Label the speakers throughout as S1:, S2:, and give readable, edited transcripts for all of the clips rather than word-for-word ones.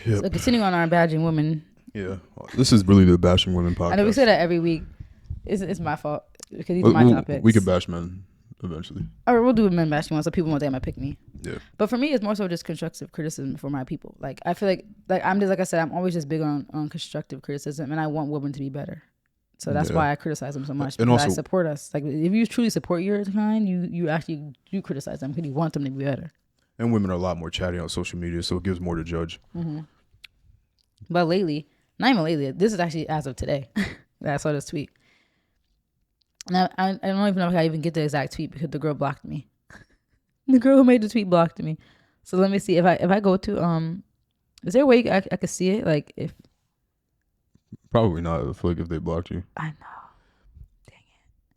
S1: Yep.
S2: So continuing on our bashing women.
S1: Yeah. This is really the bashing women podcast.
S2: I know we say that every week. It's my fault because these are my topics.
S1: We could bash men eventually.
S2: Or we'll do a men bashing one so people won't think I might pick me.
S1: Yeah.
S2: But for me, it's more so just constructive criticism for my people. Like I feel like I'm just like I said, I'm always just big on constructive criticism, and I want women to be better. So that's why I criticize them so much.
S1: And
S2: because
S1: also,
S2: I support us. Like if you truly support your kind, you actually do criticize them because you want them to be better.
S1: And women are a lot more chatty on social media, so it gives more to judge.
S2: Mm-hmm. But lately, not even lately, this is actually as of today that I saw this tweet. Now I don't even know if I even get the exact tweet because the girl blocked me. The girl who made the tweet blocked me. So let me see if I go to is there a way I could see it? Like if
S1: probably not. I feel like if they blocked you.
S2: I know.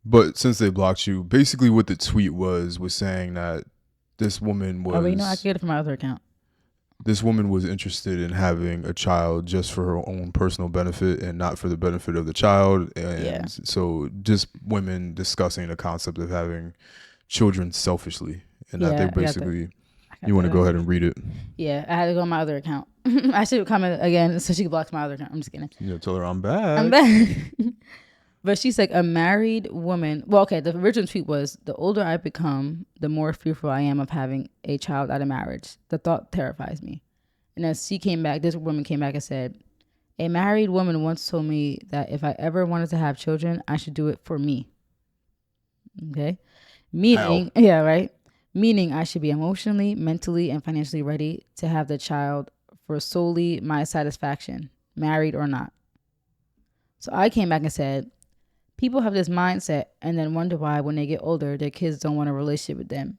S1: But since they blocked you, basically what the tweet was saying that this woman was.
S2: Oh, wait, no, I can get it from my other account.
S1: This woman was interested in having a child just for her own personal benefit and not for the benefit of the child. And so just women discussing the concept of having children selfishly and that they're basically. You want to go ahead and read it? Yeah,
S2: I had to go on my other account. I should comment again so she blocked my other account. I'm just kidding.
S1: Yeah, tell her I'm back.
S2: I'm back. But she's like a married woman. Well, okay, the original tweet was, the older I become, the more fearful I am of having a child out of marriage. The thought terrifies me. And as she came back, this woman came back and said, a married woman once told me that if I ever wanted to have children, I should do it for me. Okay? Meaning, yeah, right? Meaning I should be emotionally, mentally, and financially ready to have the child for solely my satisfaction, married or not. So I came back and said, people have this mindset and then wonder why when they get older, their kids don't want a relationship with them.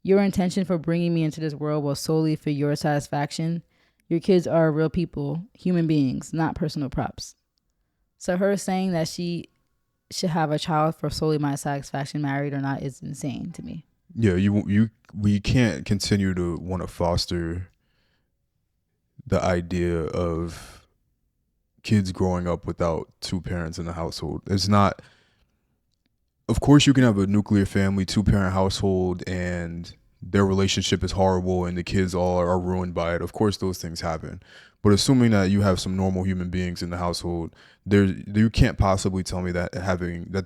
S2: Your intention for bringing me into this world was solely for your satisfaction. Your kids are real people, human beings, not personal props. So her saying that she should have a child for solely my satisfaction, married or not, is insane to me.
S1: Yeah, we can't continue to want to foster the idea of kids growing up without two parents in the household. It's not. Of course, you can have a nuclear family, 2-parent household, and their relationship is horrible and the kids all are ruined by it. Of course, those things happen. But assuming that you have some normal human beings in the household, you can't possibly tell me that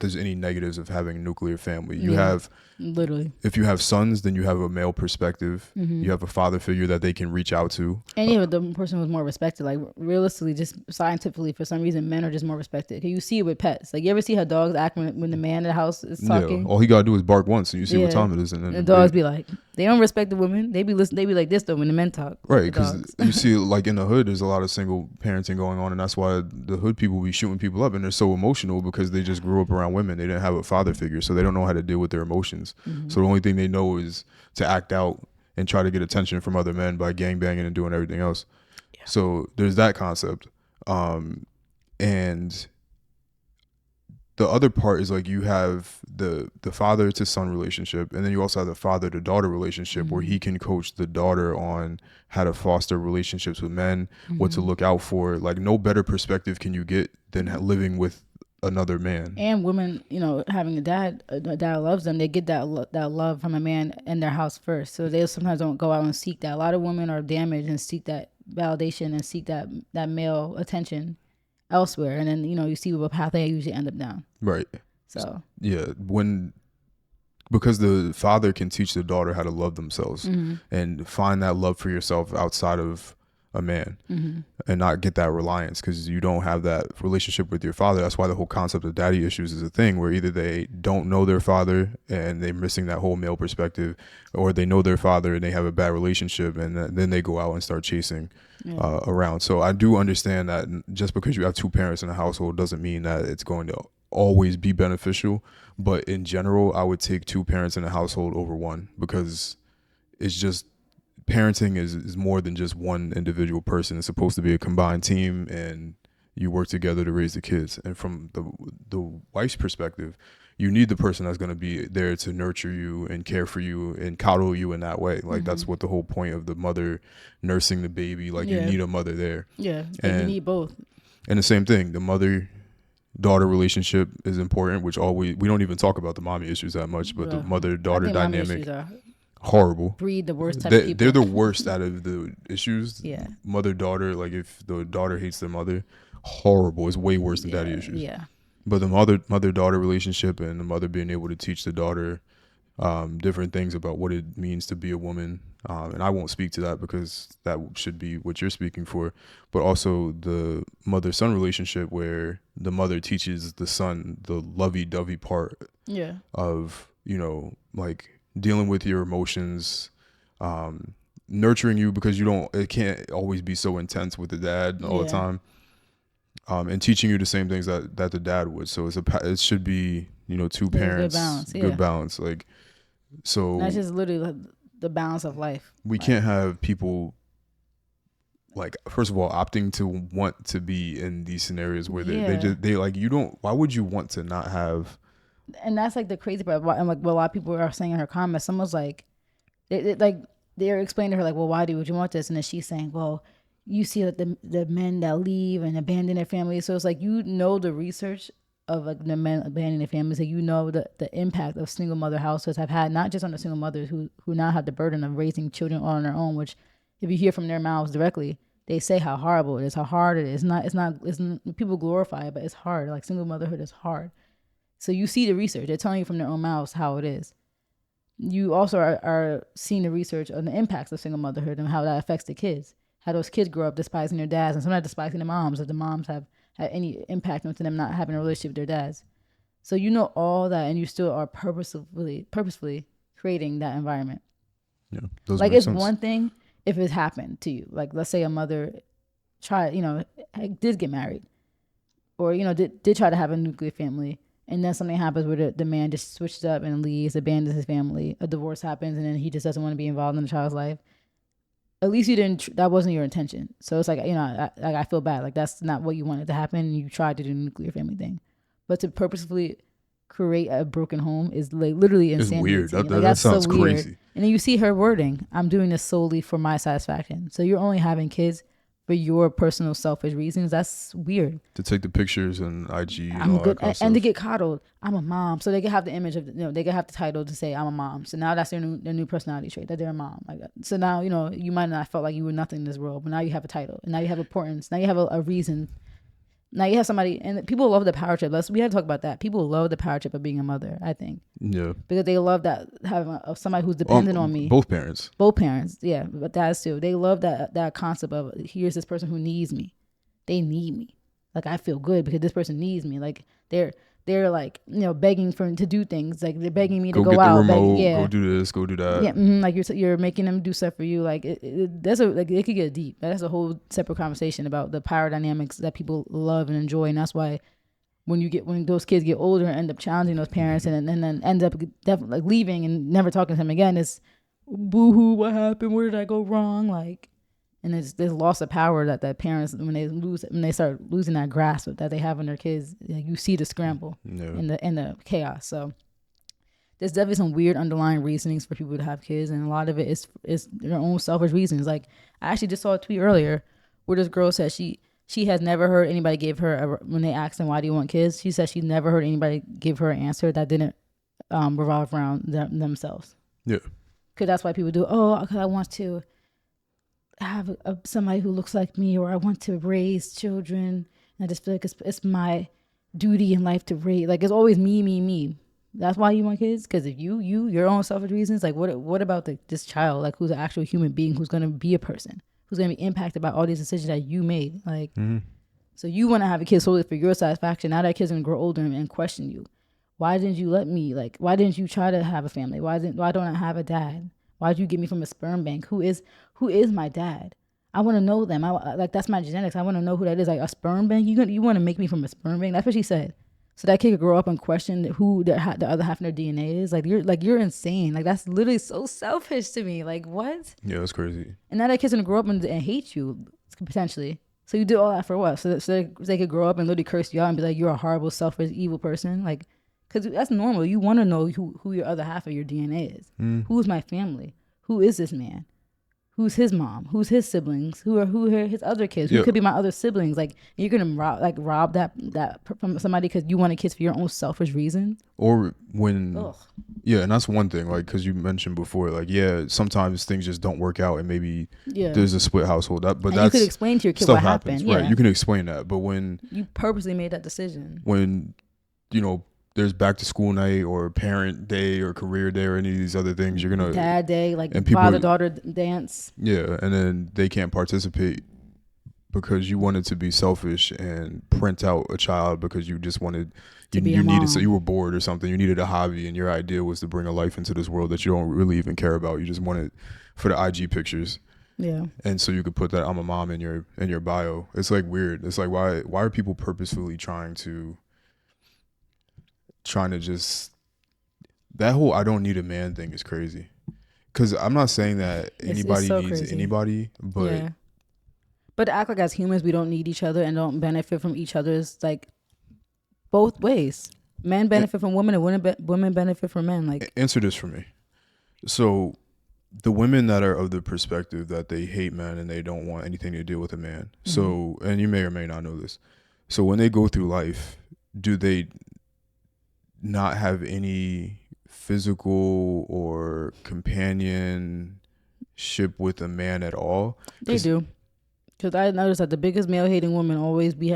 S1: there's any negatives of having a nuclear family. You have
S2: literally.
S1: If you have sons, then you have a male perspective. Mm-hmm. You have a father figure that they can reach out to.
S2: And the person was more respected. Like realistically, just scientifically, for some reason, men are just more respected. You see it with pets. Like you ever see how dogs act when the man in the house is talking?
S1: Yeah. All he gotta do is bark once, and you see what time it is, and then
S2: the dogs be like, they don't respect the women. They be like this though when the men talk.
S1: Right, because you see, like in the hood, there's a lot of single parenting going on, and that's why the hood people be shooting people up, and they're so emotional because they just grew up around women. They didn't have a father figure, so they don't know how to deal with their emotions. Mm-hmm. So the only thing they know is to act out and try to get attention from other men by gangbanging and doing everything else. Yeah. So there's that concept, and the other part is like you have the father to son relationship, and then you also have the father to daughter relationship, mm-hmm. where he can coach the daughter on how to foster relationships with men, mm-hmm. what to look out for. Like no better perspective can you get than living with another man. And
S2: women, having a dad loves them. They get that love from a man in their house first, so they sometimes don't go out and seek that. A lot of women are damaged and seek that validation and seek that male attention elsewhere, and then you see what path they usually end up down.
S1: Right.
S2: So
S1: yeah, because the father can teach the daughter how to love themselves, mm-hmm. and find that love for yourself outside of a man, mm-hmm. and not get that reliance because you don't have that relationship with your father. That's why the whole concept of daddy issues is a thing, where either they don't know their father and they're missing that whole male perspective, or they know their father and they have a bad relationship, and then they go out and start chasing around. So I do understand that just because you have two parents in a household doesn't mean that it's going to always be beneficial, but in general I would take two parents in a household over one, because it's just parenting is more than just one individual person. It's supposed to be a combined team, and you work together to raise the kids. And from the wife's perspective, you need the person that's going to be there to nurture you and care for you and coddle you in that way. Like, mm-hmm. that's what the whole point of the mother nursing the baby. Like, you need a mother there.
S2: Yeah, and you need both.
S1: And the same thing, the mother-daughter relationship is important, which we don't even talk about the mommy issues that much, but the mother-daughter dynamic. horrible.
S2: breed the worst type of people.
S1: They're the worst out of the issues.
S2: Yeah.
S1: Mother daughter, like if the daughter hates their mother, horrible. It's way worse than daddy issues.
S2: Yeah.
S1: But the mother daughter relationship and the mother being able to teach the daughter different things about what it means to be a woman. And I won't speak to that because that should be what you're speaking for. But also the mother-son relationship where the mother teaches the son the lovey-dovey part of, like dealing with your emotions, nurturing you because it can't always be so intense with the dad all the time. And teaching you the same things that the dad would. So it should be, two parents, good balance. Like, so
S2: that's just literally the balance of life.
S1: We can't have people, like, first of all, opting to want to be in these scenarios where they like, why would you want to not have?
S2: And that's like the crazy part. And like what a lot of people are saying in her comments, someone's like, they're explaining to her like, well, why would you want this? And then she's saying, well, you see like the men that leave and abandon their families. So it's like, the research of like the men abandoning their families, like the impact of single mother households have had, not just on the single mothers who now have the burden of raising children all on their own, which if you hear from their mouths directly, they say how horrible it is, how hard it is. It's not people glorify it, but it's hard. Like single motherhood is hard. So you see the research, they're telling you from their own mouths how it is. You also are seeing the research on the impacts of single motherhood and how that affects the kids. How those kids grow up despising their dads and sometimes despising the moms, if the moms have had any impact on them not having a relationship with their dads. So all that, and you still are purposefully creating that environment.
S1: Yeah,
S2: like it's sense. One thing if it happened to you. Like let's say a mother did get married, or did try to have a nuclear family, and then something happens where the man just switches up and leaves, abandons his family. A divorce happens, and then he just doesn't want to be involved in the child's life. At least you didn't. That wasn't your intention. So it's like I feel bad. Like that's not what you wanted to happen. And you tried to do the nuclear family thing, but to purposefully create a broken home is like literally insanity.
S1: It's weird. That sounds so weird. Crazy.
S2: And then you see her wording. I'm doing this solely for my satisfaction. So you're only having kids for your personal selfish reasons. That's weird.
S1: To take the pictures and IG and
S2: I'm
S1: all
S2: good,
S1: that kind of
S2: and
S1: stuff.
S2: to get coddled. I'm a mom, so they can have the image of they can have the title to say I'm a mom. So now that's their new personality trait, that they're a mom. Like that. So now you might not have felt like you were nothing in this world, but now you have a title, and now you have importance. Now you have a reason. Now you have somebody, and people love the power trip. We have to talk about that. People love the power trip of being a mother, I think.
S1: Yeah.
S2: Because they love that having somebody who's dependent on me.
S1: Both parents.
S2: Yeah, but dads too. They love that concept of here's this person who needs me. They need me. Like I feel good because this person needs me. Like they're like begging to do things. Like they're begging me to go out.
S1: Get the remote, go do this, go do that.
S2: Yeah, like you're making them do stuff for you. Like it could get deep. That's a whole separate conversation about the power dynamics that people love and enjoy, and that's why when those kids get older and end up challenging those parents and then end up definitely like leaving and never talking to them again, it's boo-hoo, what happened? Where did I go wrong? Like, and there's loss of power that parents when they start losing that grasp that they have on their kids. You see the scramble and the chaos. So there's definitely some weird underlying reasonings for people to have kids, and a lot of it is their own selfish reasons. Like I actually just saw a tweet earlier where this girl said she has never heard anybody give her when they asked them why do you want kids, she said she's never heard anybody give her an answer that didn't revolve around themselves.
S1: Yeah,
S2: because that's why people do. Oh, because I want to have somebody who looks like me, or I want to raise children. And I just feel like it's my duty in life to raise. Like it's always me. That's why you want kids? Because if your own selfish reasons, like what about this child, like who's an actual human being, who's going to be a person, who's going to be impacted by all these decisions that you made, like. So you want to have a kid solely for your satisfaction. Now that kid's going to grow older and question you. Why didn't you let me? Like, why didn't you try to have a family? Why don't I have a dad? Why did you get me from a sperm bank? Who is my dad? I want to know them. Like that's my genetics. I want to know who that is. Like a sperm bank. You want to make me from a sperm bank? That's what she said. So that kid could grow up and question who the other half of their DNA is. Like you're insane. Like that's literally so selfish to me. Like what?
S1: Yeah, that's crazy.
S2: And now that kid's gonna grow up and hate you potentially. So you did all that for what? So they could grow up and literally curse you out and be like, you're a horrible, selfish, evil person. Like, because that's normal. You want to know who your other half of your DNA is. Who's my family? Who is this man? who's his mom, who's his siblings, who are his other kids, who
S1: Yeah.
S2: could be my other siblings. Like, you're gonna rob that from somebody because you wanted kids for your own selfish reasons.
S1: Or when,
S2: Ugh.
S1: yeah, and that's one thing. Like, because you mentioned before, like, yeah, sometimes things just don't work out, and maybe
S2: Yeah.
S1: there's a split household. But
S2: And
S1: that's
S2: you could explain to your kid
S1: stuff
S2: what
S1: happens,
S2: happened.
S1: right?
S2: Yeah.
S1: You can explain that, but when
S2: You purposely made that decision.
S1: you know, there's back to school night or parent day or career day or any of these other things, you're gonna
S2: Dad day, like
S1: and people,
S2: father-daughter dance.
S1: yeah, and then they can't participate because you wanted to be selfish and print out a child because you just wanted
S2: To be a
S1: you needed,
S2: mom.
S1: so you were bored or something, you needed a hobby, and your idea was to bring a life into this world that you don't really even care about. You just wanted for the IG pictures.
S2: Yeah.
S1: And so you could put that I'm a mom in your bio. It's like weird. It's like why are people purposefully trying to just, that whole I don't need a man thing is crazy. Cuz I'm not saying that anybody
S2: so
S1: needs
S2: crazy.
S1: anybody, but
S2: yeah. But to act like as humans we don't need each other and don't benefit from each other's, like, both ways. Men benefit from women and women benefit from men. Like,
S1: answer this for me. So the women that are of the perspective that they hate men and they don't want anything to do with a man. Mm-hmm. So, and you may or may not know this. So when they go through life, do they not have any physical or companionship with a man at all?
S2: They do. Because I noticed that the biggest male hating woman always be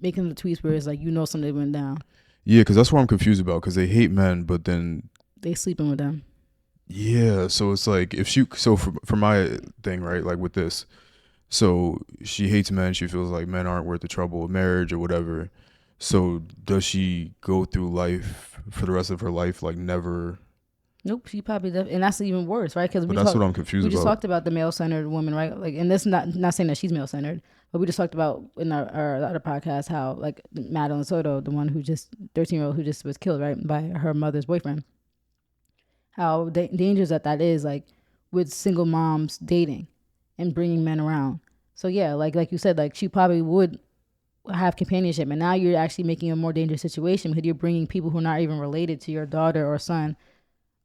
S2: making the tweets where it's like, you know, something went down.
S1: Yeah, because that's what I'm confused about. Because they hate men, but then
S2: they sleeping with them.
S1: Yeah, so it's like if she, so for my thing, right, like with this, so she hates men. She feels like men aren't worth the trouble of marriage or whatever. So does she go through life for the rest of her life like never?
S2: Nope, she probably does, and that's even worse, right? Because
S1: what I'm confused about.
S2: We just talked about the male-centered woman, right? Like, and this not saying that she's male-centered, but we just talked about in our other podcast how, like, Madeline Soto, the one who just 13-year-old who just was killed, right, by her mother's boyfriend. How dangerous that is, like, with single moms dating and bringing men around. So yeah, like you said, like, she probably would have companionship, and now you're actually making a more dangerous situation because you're bringing people who are not even related to your daughter or son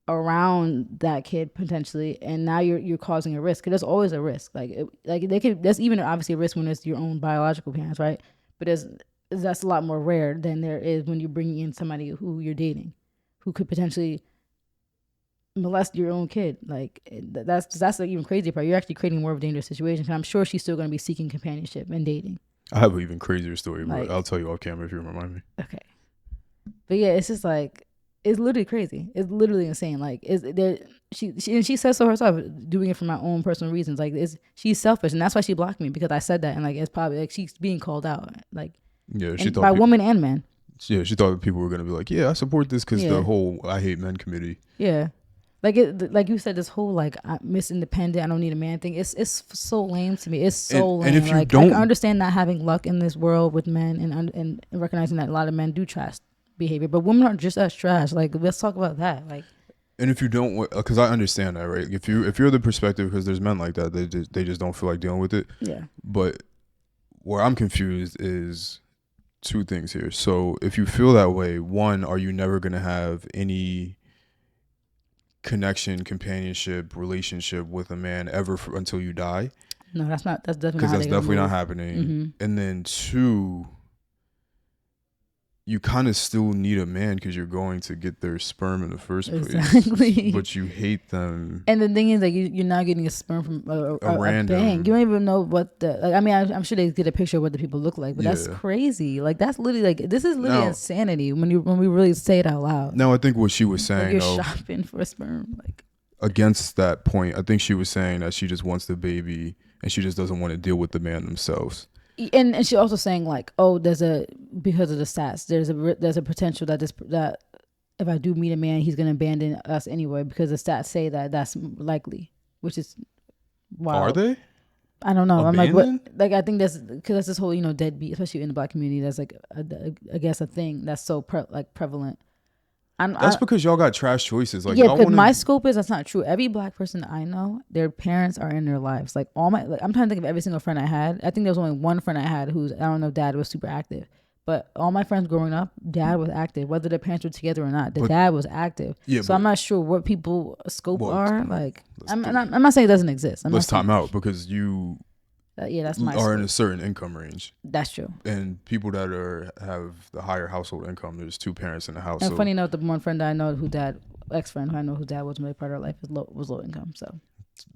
S2: around that kid potentially, and now you're causing a risk. Because there's always a risk. There's even obviously a risk when it's your own biological parents, right? But that's a lot more rare than there is when you're bringing in somebody who you're dating, who could potentially molest your own kid. Like, that's the even crazier part. You're actually creating more of a dangerous situation. And I'm sure she's still going to be seeking companionship and dating.
S1: I have an even crazier story,
S2: like,
S1: but I'll tell you off camera if you remind me.
S2: Okay. But yeah, it's just like, it's literally crazy. It's literally insane. Like, she says so herself, doing it for my own personal reasons. Like, she's selfish, and that's why she blocked me, because I said that, and like, it's probably like she's being called out, like,
S1: yeah, she thought
S2: by women and men.
S1: Yeah, she thought people were gonna be like, yeah, I support this because the whole I hate men committee.
S2: Yeah, like you said, this whole like Miss Independent, I don't need a man thing. It's so lame to me. It's so lame.
S1: And if you
S2: like,
S1: don't,
S2: I can understand not having luck in this world with men, and recognizing that a lot of men do trash behavior, but women aren't just as trash. Like, let's talk about that. Like,
S1: and if you don't, because I understand that, right? If you're the perspective, because there's men like that, they just don't feel like dealing with it.
S2: Yeah.
S1: But where I'm confused is two things here. So if you feel that way, one, are you never gonna have any connection, companionship, relationship with a man ever until you die?
S2: No, that's definitely
S1: because that's definitely not happening.
S2: Mm-hmm.
S1: And then two, you kind of still need a man because you're going to get their sperm in the first place.
S2: Exactly.
S1: But you hate them.
S2: And the thing is, like, you're not getting a sperm from a
S1: random.
S2: bang. You don't even know what the, like, I mean, I'm sure they get a picture of what the people look like, but that's crazy. Like, that's literally, like, this is literally insanity when we really say it out loud.
S1: No, I think what she was saying,
S2: like, you're shopping for a sperm, like,
S1: against that point, I think she was saying that she just wants the baby and she just doesn't want to deal with the man themselves.
S2: And she also saying, like, oh, because of the stats, there's a potential that if I do meet a man, he's gonna abandon us anyway, because the stats say that's likely, which is wild.
S1: Are they?
S2: I don't know.
S1: Abandon?
S2: I'm like, what? Like, I think that's because that's this whole, deadbeat, especially in the Black community. That's like I guess a thing that's so prevalent.
S1: That's because y'all got trash choices. Like,
S2: yeah, because my scope is that's not true. Every Black person I know, their parents are in their lives. Like, I'm trying to think of every single friend I had. I think there was only one friend I had whose, I don't know, dad was super active, But all my friends growing up, dad was active, whether their parents were together or not.
S1: But-
S2: dad was active.
S1: Yeah,
S2: So
S1: but-
S2: I'm not sure what people scope
S1: Well,
S2: are. Like, I'm not saying it doesn't exist.
S1: Let's time out, because you
S2: that's my
S1: are in
S2: scope.
S1: a certain income range.
S2: That's true.
S1: And people that have the higher household income, there's 2 parents in the house.
S2: And
S1: so
S2: funny enough, the one friend that I know ex-friend who I know whose dad was a part of her life was low income. So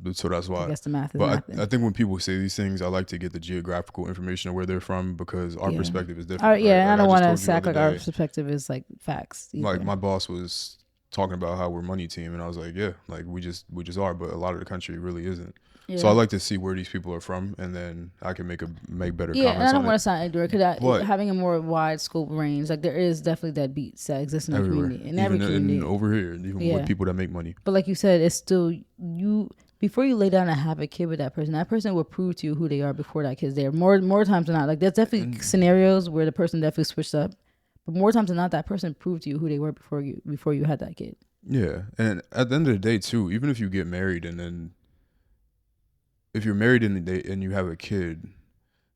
S1: that's why.
S2: I guess the math is
S1: But I think when people say these things, I like to get the geographical information of where they're from, because our perspective is different. Right?
S2: Yeah, and I don't want to
S1: sack
S2: like our perspective is like facts. Either.
S1: Like my boss was talking about how we're money team, and I was like, yeah, like we just are, but a lot of the country really isn't. Yeah. So I like to see where these people are from, and then I can make better comments.
S2: And I don't want to sound ignorant, because having a more wide scope range, like there is definitely that beats that exist in the community, in every community,
S1: and over here, even with people that make money.
S2: But like you said, it's still you. Before you lay down and have a kid with that person will prove to you who they are before that kid's there. More times than not, like there's definitely scenarios where the person definitely switched up, but more times than not, that person proved to you who they were before you had that kid.
S1: Yeah, and at the end of the day, too, even if you get married and then if you're married and you have a kid,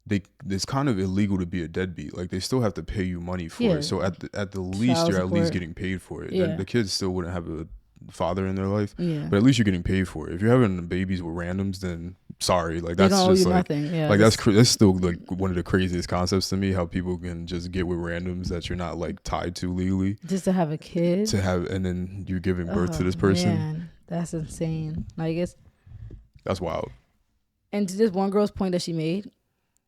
S1: it's kind of illegal to be a deadbeat. Like they still have to pay you money for it. So at the least, you're at least getting paid for it. Yeah. The kids still wouldn't have a father in their life, but at least you're getting paid for it. If you're having babies with randoms, then sorry, like that's just like
S2: nothing. Yeah,
S1: like that's still like one of the craziest concepts to me. How people can just get with randoms that you're not like tied to legally,
S2: just to have a kid,
S1: and then you're giving birth to this person.
S2: Man, that's insane. Like
S1: that's wild.
S2: And to this one girl's point that she made,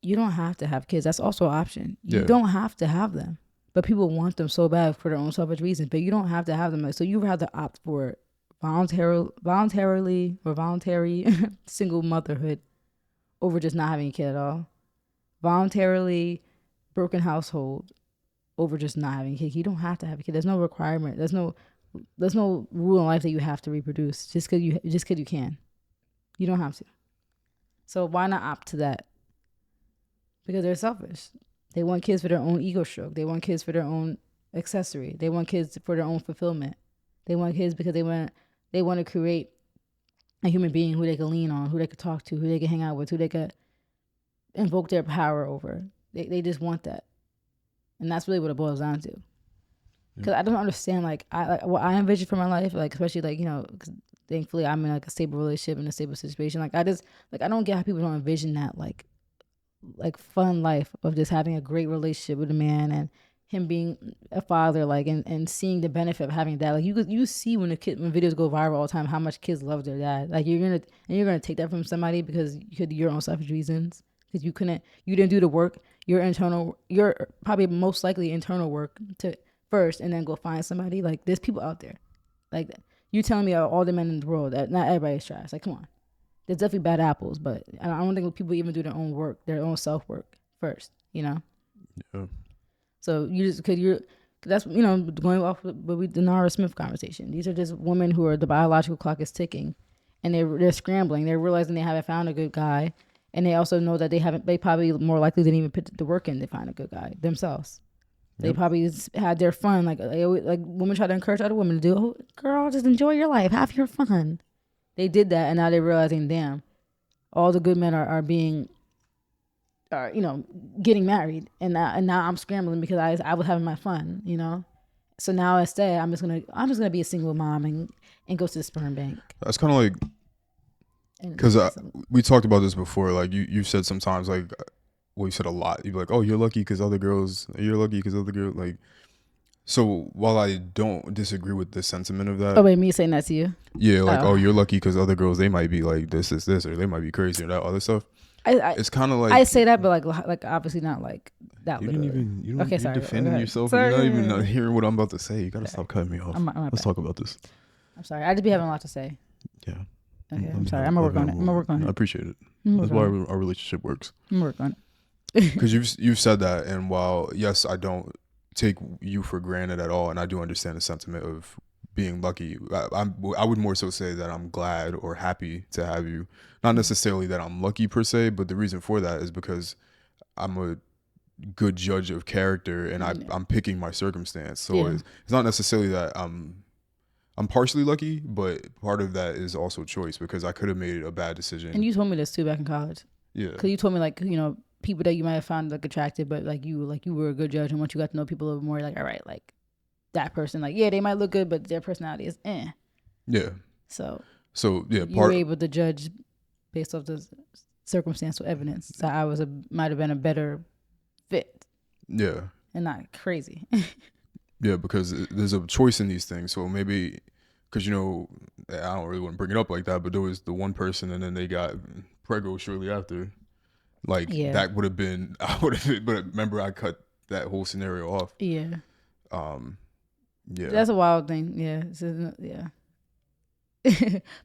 S2: you don't have to have kids. That's also an option. You don't have to have them. But people want them so bad for their own selfish reasons. But you don't have to have them. So you have to opt for voluntary single motherhood over just not having a kid at all. Voluntarily broken household over just not having a kid. You don't have to have a kid. There's no requirement. There's no rule in life that you have to reproduce just because you can. You don't have to. So why not opt to that? Because they're selfish. They want kids for their own ego stroke. They want kids for their own accessory. They want kids for their own fulfillment. They want kids because they want to create a human being who they can lean on, who they could talk to, who they can hang out with, who they could invoke their power over. They just want that. And that's really what it boils down to. Because I don't understand, like what I envision for my life, like especially like, you know, 'cause thankfully I'm in like a stable relationship, in a stable situation. Like I don't get how people don't envision that like fun life of just having a great relationship with a man and him being a father, like and seeing the benefit of having that. Like you see when videos go viral all the time how much kids love their dad. Like you're gonna take that from somebody because you had your own selfish reasons, because you didn't do the work, your probably most likely internal work to first, and then go find somebody. Like there's people out there like that. You telling me all the men in the world that not everybody's trash? Like come on. There's definitely bad apples, but I don't think people even do their own work, their own self-work first, you know?
S1: Yeah.
S2: So that's, you know, going off with the Nara Smith conversation. These are just women who are, the biological clock is ticking, and they're scrambling. They're realizing they haven't found a good guy, and they also know that they probably more likely didn't even put the work in to find a good guy themselves. They probably had their fun. Like women try to encourage other women to do, oh, girl, just enjoy your life. Have your fun. They did that, and now they're realizing, damn, all the good men are you know, getting married, and now I'm scrambling because I was having my fun, you know. So now instead, I'm just gonna be a single mom and go to the sperm bank.
S1: That's kind of like, because we talked about this before. Like you said sometimes, like, well, you said a lot. You'd be like, oh, you're lucky because other girls. Like. So while I don't disagree with the sentiment of that.
S2: Oh wait, me saying that to you?
S1: Yeah, like, oh you're lucky because other girls, they might be like this, or they might be crazy or that other stuff. It's kind of like,
S2: I say that, but like obviously not like that.
S1: You didn't
S2: okay,
S1: you're defending yourself.
S2: Sorry.
S1: You're not even hearing what I'm about to say. You gotta stop cutting me off. Let's talk about this.
S2: I'm sorry. I just be having a lot to say.
S1: Yeah.
S2: Okay, I'm sorry. I'm gonna work on it.
S1: I appreciate it. That's why our relationship works.
S2: I'm gonna work on
S1: it. Because you've said that, and while yes, I don't take you for granted at all, and I do understand the sentiment of being lucky, I would more so say that I'm glad or happy to have you. Not necessarily that I'm lucky per se, but the reason for that is because I'm a good judge of character, and I'm picking my circumstance. So it's not necessarily that I'm partially lucky, but part of that is also choice, because I could have made a bad decision.
S2: And you told me this too back in college.
S1: Yeah.
S2: Because you told me, like, you know, people that you might have found like attractive, but like you were a good judge, and once you got to know people a little more, like all right, like that person, like yeah, they might look good, but their personality is eh.
S1: Yeah.
S2: So
S1: yeah,
S2: you were able to judge based off the circumstantial evidence. So I might have been a better fit.
S1: Yeah.
S2: And not crazy.
S1: Yeah, because there's a choice in these things. So maybe, because, I don't really want to bring it up like that, but there was the one person and then they got preggo shortly after. Like, that would have been, but remember I cut that whole scenario off.
S2: Yeah.
S1: Yeah.
S2: That's a wild thing. Yeah. Yeah.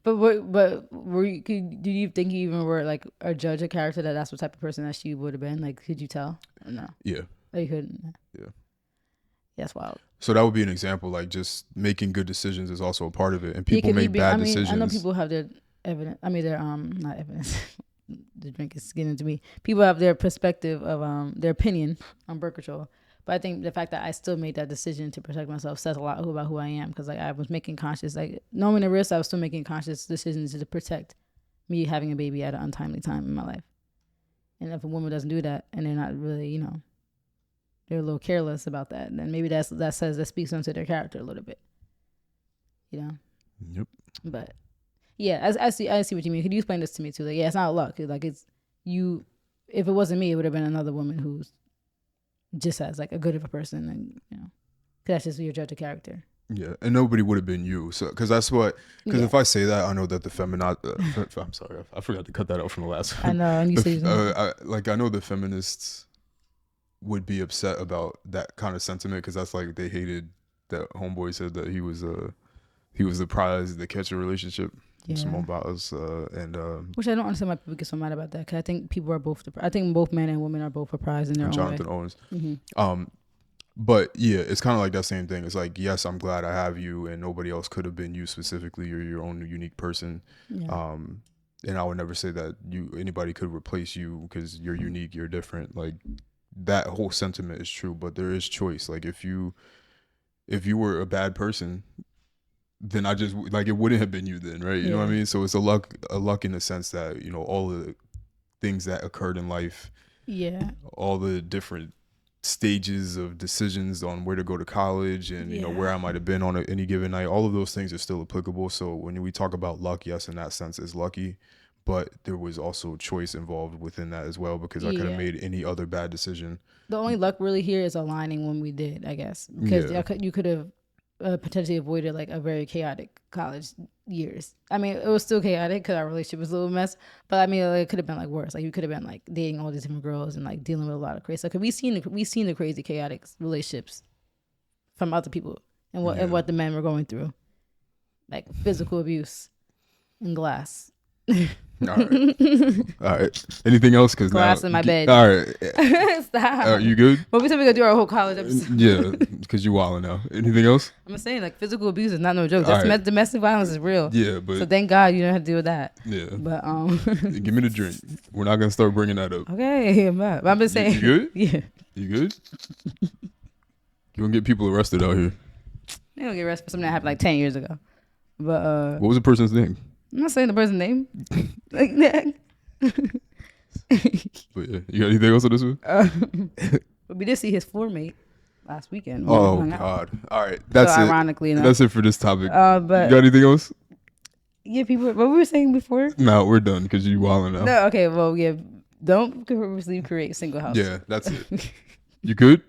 S2: but were you, do you think you even were like a judge, a character that's what type of person that she would have been? Like, could you tell? Or no.
S1: Yeah.
S2: Oh, you couldn't.
S1: Yeah.
S2: That's wild.
S1: So that would be an example. Like, just making good decisions is also a part of it, and people make bad decisions.
S2: I know people have their evidence. I mean, their not evidence. The drink is getting to me. People have their perspective of their opinion on birth control. But I think the fact that I still made that decision to protect myself says a lot about who I am, because like I was making conscious, like knowing the risk, I was still making conscious decisions to protect me having a baby at an untimely time in my life. And if a woman doesn't do that and they're not really, they're a little careless about that, then maybe that speaks onto their character a little bit.
S1: Yep.
S2: But yeah, I see what you mean. Could you explain this to me too? Like, yeah, it's not luck. Like it's you. If it wasn't me, it would have been another woman who's just as like a good of a person, and cause that's just your judge of character.
S1: Yeah, and nobody would have been you. So, because that's what. Because if I say that, I know that the I'm sorry, I forgot to cut that out from the last one.
S2: I know, and you say
S1: I know the feminists would be upset about that kind of sentiment, because that's like they hated that homeboy said that he was the prize, the catch a relationship.
S2: Yeah.
S1: Simone Biles, and
S2: which I don't understand why people get so mad about that, because I think people are both. I think both men and women are both a prize in their own
S1: Jonathan
S2: way.
S1: Owens.
S2: Mm-hmm.
S1: But yeah, it's kind of like that same thing. It's like, yes, I'm glad I have you, and nobody else could have been you specifically. You're your own unique person.
S2: Yeah.
S1: And I would never say that anybody could replace you, because you're unique, you're different. Like, that whole sentiment is true, but there is choice. Like, if you were a bad person, then I just, like, it wouldn't have been you then, right? You know what I mean? So it's a luck in the sense that, all the things that occurred in life, all the different stages of decisions on where to go to college and, where I might have been on any given night, all of those things are still applicable. So when we talk about luck, yes, in that sense is lucky, but there was also choice involved within that as well, because I could have made any other bad decision. The
S2: only luck really here is aligning when we did, I guess, because you could have potentially avoided like a very chaotic college years. I mean, it was still chaotic because our relationship was a little mess, but I mean, it could have been like worse. Like, you could have been like dating all these different girls and like dealing with a lot of crazy. Like, we seen the crazy chaotic relationships from other people and what the men were going through, like physical abuse and glass.
S1: All right. Anything else? Cause
S2: glass in my bed.
S1: All right.
S2: Stop.
S1: You good?
S2: Well, we said we're gonna do our whole college episode.
S1: Yeah, because you wilding now. Anything else?
S2: I'm just saying, like, physical abuse is not no joke. That's domestic violence is real.
S1: Yeah, but
S2: so thank God you don't have to deal with that.
S1: Yeah.
S2: But
S1: give me the drink. We're not gonna start bringing that up.
S2: Okay, I'm not. But I'm just saying.
S1: You good?
S2: Yeah.
S1: You good? You gonna get people arrested out here?
S2: They don't get arrested for something that happened like 10 years ago. But
S1: what was the person's name?
S2: I'm not saying the person's name. Like that.
S1: But yeah, you got anything else on this one?
S2: But we did see his floor mate last weekend.
S1: Oh God! All right, that's
S2: so
S1: it.
S2: Ironically enough,
S1: that's it for this topic.
S2: But
S1: you got anything else?
S2: Yeah, people. What we were saying before?
S1: No, we're done because you wilding out.
S2: No, okay. Well, yeah. Don't purposely create single house.
S1: Yeah, that's it. You good?